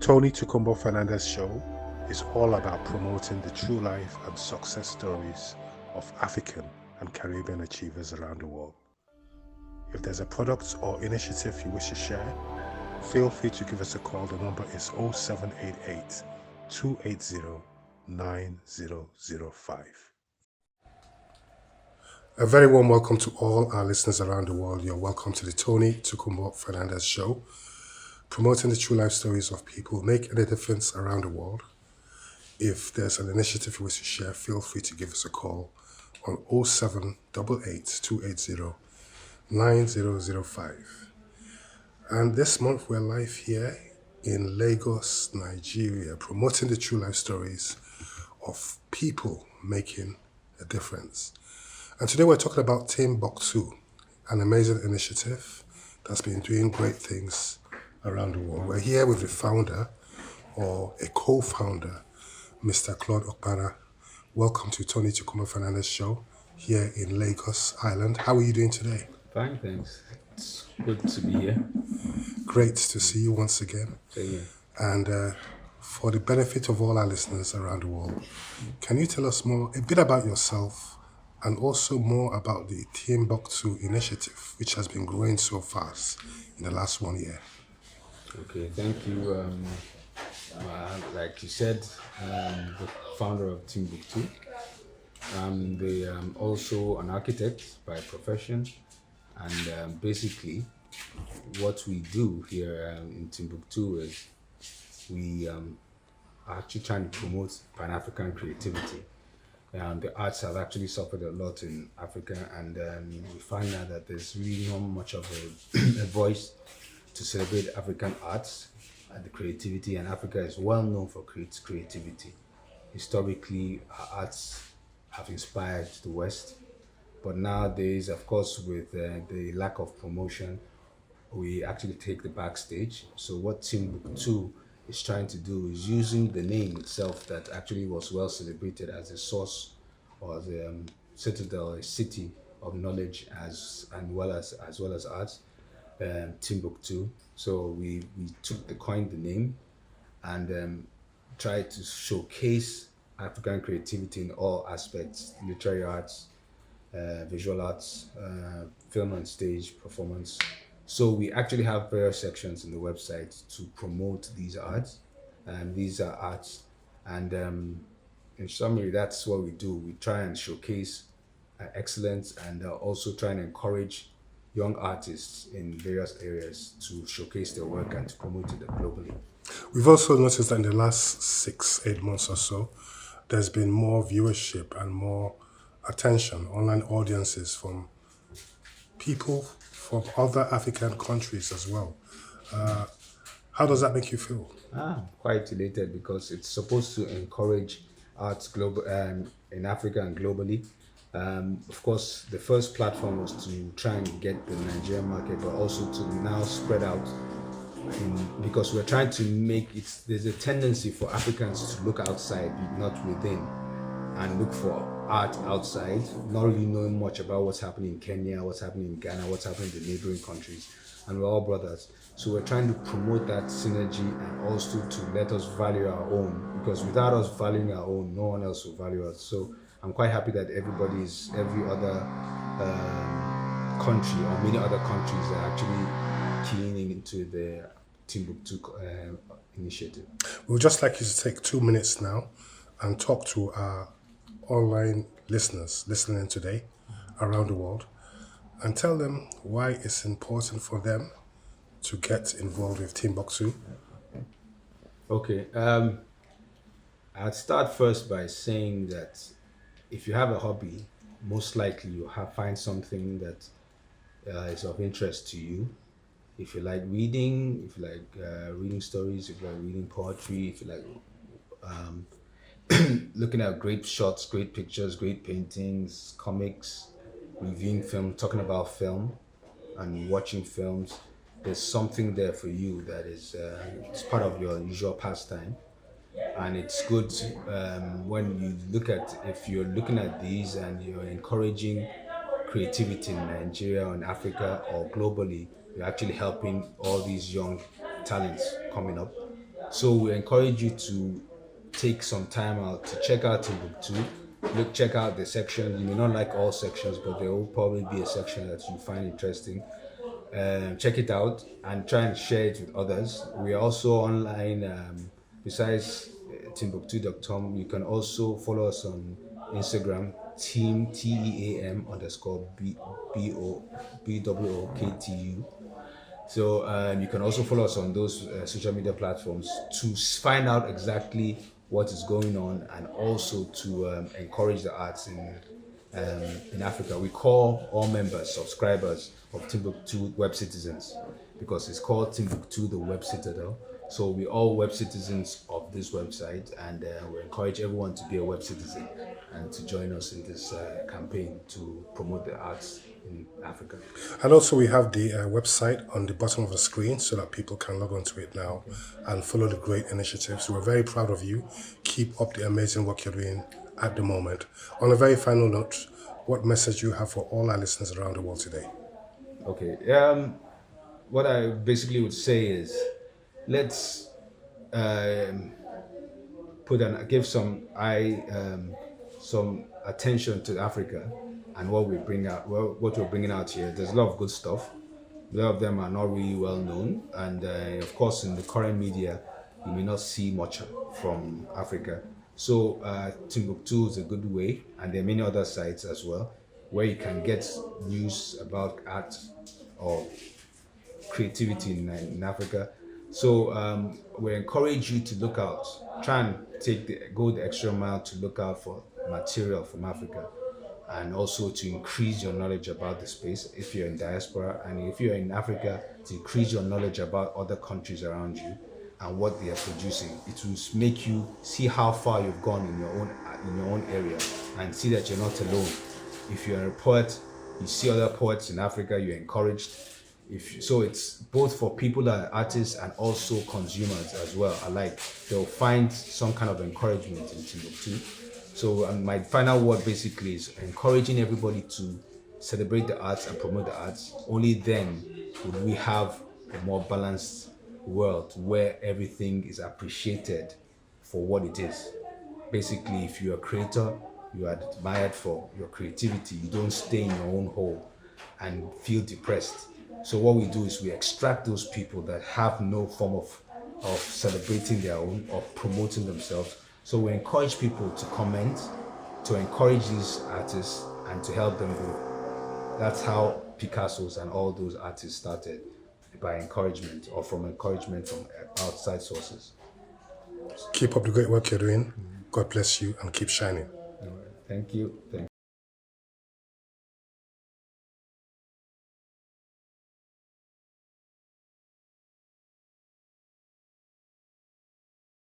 Tony Tukumbo Fernandez Show is all about promoting the true life and success stories of African and Caribbean achievers around the world. If there's a product or initiative you wish to share, feel free to give us a call. The number is 0788 280 9005. A very warm welcome to all our listeners around the world. You're welcome to the Tony Tukumbo Fernandez Show, promoting the true life stories of people making a difference around the world. If there's an initiative you wish to share, feel free to give us a call on 0788 280 9005. And this month we're live here in Lagos, Nigeria, promoting the true life stories of people making a difference. And today we're talking about Teamboooktu, an amazing initiative that's been doing great things around the world. We're here with the founder, or a co-founder, Mr. Claude Opara. Welcome to Tony Tukumbo Fernandez Show here in Lagos Island. How are you doing today? Fine, thanks. It's good to be here. Great to see you once again. Same here. And for the benefit of all our listeners around the world, can you tell us a bit about yourself and also more about the Teamboooktu initiative, which has been growing so fast in the last 1 year? Okay, thank you. Like you said, the founder of Teamboooktu. I'm also an architect by profession, and basically what we do here in Teamboooktu is we are actually trying to promote Pan-African creativity. The arts have actually suffered a lot in Africa, and we find out that there's really not much of a voice to celebrate African arts and the creativity, and Africa is well known for creativity. Historically, our arts have inspired the West, but nowadays, of course, with the lack of promotion, we actually take the backstage. So what Teamboooktu is trying to do is using the name itself that actually was well celebrated as a source or as a citadel, a city of knowledge as well as arts, Teamboooktu. So we coined the name and tried to showcase African creativity in all aspects: literary arts, visual arts, film and stage performance. So we actually have various sections in the website to promote these arts, and these are arts. And in summary, that's what we do. We try and showcase excellence, and also try and encourage young artists in various areas to showcase their work and to promote it globally. We've also noticed that in the last 6-8 months or so, there's been more viewership and more attention, online audiences from people from other African countries as well. How does that make you feel? Quite elated, because it's supposed to encourage arts global in Africa and globally. Of course, the first platform was to try and get the Nigerian market, but also to now spread out, because we're trying to make it. There's a tendency for Africans to look outside, not within, and look for art outside, not really knowing much about what's happening in Kenya, what's happening in Ghana, what's happening in the neighboring countries, and we're all brothers. So we're trying to promote that synergy and also to let us value our own, because without us valuing our own, no one else will value us. So I'm quite happy that every other country or many other countries are actually keying into the Teamboooktu initiative. We'd just like you to take 2 minutes now and talk to our online listeners listening today around the world, and tell them why it's important for them to get involved with Teamboooktu. Okay, I'd start first by saying that if you have a hobby, most likely you find something that is of interest to you. If you like reading, if you like reading stories, if you like reading poetry, if you like looking at great shots, great pictures, great paintings, comics, reviewing film, talking about film and watching films, there's something there for you that is it's part of your usual pastime. And it's good when you if you're looking at these and you're encouraging creativity in Nigeria or in Africa or globally, you're actually helping all these young talents coming up. So we encourage you to take some time out to check out Timbuktu. Check out the section. You may not like all sections, but there will probably be a section that you find interesting. Check it out and try and share it with others. We are also online. Besides Timbuktu.com, you can also follow us on Instagram, team TEAM underscore BOOKTU. So you can also follow us on those social media platforms to find out exactly what is going on, and also to encourage the arts in Africa. We call all members, subscribers of Timbuktu web citizens, because it's called Timbuktu the Web Citadel. So we're all web citizens of this website, and we encourage everyone to be a web citizen and to join us in this campaign to promote the arts in Africa. And also we have the website on the bottom of the screen so that people can log onto it now and follow the great initiatives. We're very proud of you. Keep up the amazing work you're doing at the moment. On a very final note, what message you have for all our listeners around the world today? Okay. What I basically would say is, let's give some attention to Africa and what we bring out, what we're bringing out here. There's a lot of good stuff. A lot of them are not really well known, and of course, in the current media, you may not see much from Africa. So Timbuktu is a good way, and there are many other sites as well where you can get news about art or creativity in Africa. So we encourage you to look out. Try and go the extra mile to look out for material from Africa, and also to increase your knowledge about the space if you're in diaspora, and if you're in Africa, to increase your knowledge about other countries around you and what they are producing. It will make you see how far you've gone in your own area, and see that you're not alone. If you're a poet, you see other poets in Africa, you're encouraged. So it's both for people that are artists and also consumers as well alike. They'll find some kind of encouragement in Timbuktu. So my final word basically is encouraging everybody to celebrate the arts and promote the arts. Only then would we have a more balanced world where everything is appreciated for what it is. Basically, if you're a creator, you are admired for your creativity. You don't stay in your own hole and feel depressed. So what we do is we extract those people that have no form of celebrating their own or promoting themselves. So we encourage people to comment, to encourage these artists, and to help them grow. That's how Picasso's and all those artists started, by encouragement, or from encouragement from outside sources. Keep up the great work you're doing. God bless you and keep shining. Thank you.